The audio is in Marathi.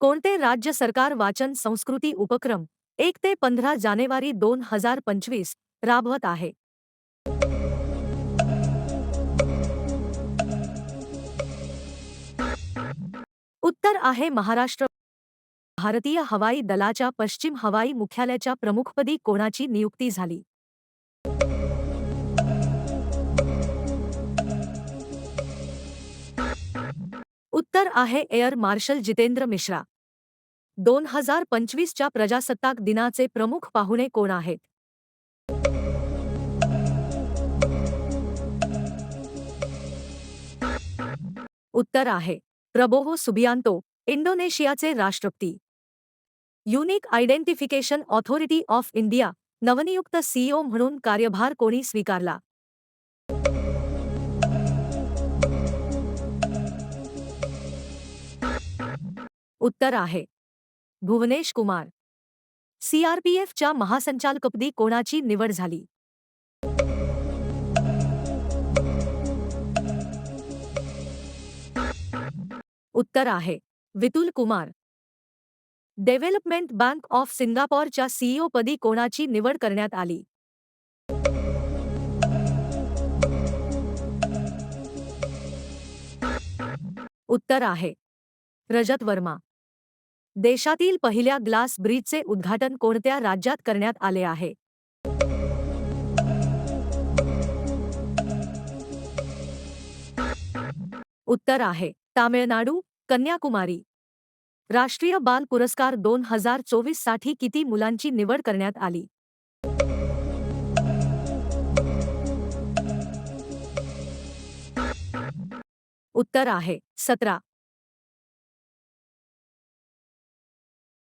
कोणते राज्य सरकार वाचन संस्कृती उपक्रम 1 ते 15 जानेवारी 2025 राबवत आहे? उत्तर आहे महाराष्ट्र. भारतीय हवाई दलाच्या पश्चिम हवाई मुख्यालयाच्या प्रमुखपदी कोणाची नियुक्ती झाली? उत्तर आहे एअर मार्शल जितेंद्र मिश्रा. 2025 च्या प्रजासत्ताक दिनाचे प्रमुख पाहुणे कोण आहेत? उत्तर आहे प्रबोवो सुबियांतो, इंडोनेशियाचे राष्ट्रपती. Unique identification authority of India नवनियुक्त सीईओ म्हणून कार्यभार कोणी स्वीकारला? उत्तर आहे भुवनेश कुमार. सीआरपीएफच्या महासंचालकपदी कोणाची निवड झाली? उत्तर आहे Vitul Kumar. Development bank of सिंगापोरच्या सीईओ पदी कोणाची निवड करण्यात आली? उत्तर आहे रजत वर्मा. देशातील पहिल्या ग्लास ब्रिजचे उद्घाटन कोणत्या राज्यात करण्यात आले आहे? उत्तर आहे तामिळनाडू, कन्याकुमारी. राष्ट्रीय बाल पुरस्कार 2024 साठी किती मुलांची निवड करण्यात आली? उत्तर आहे 17.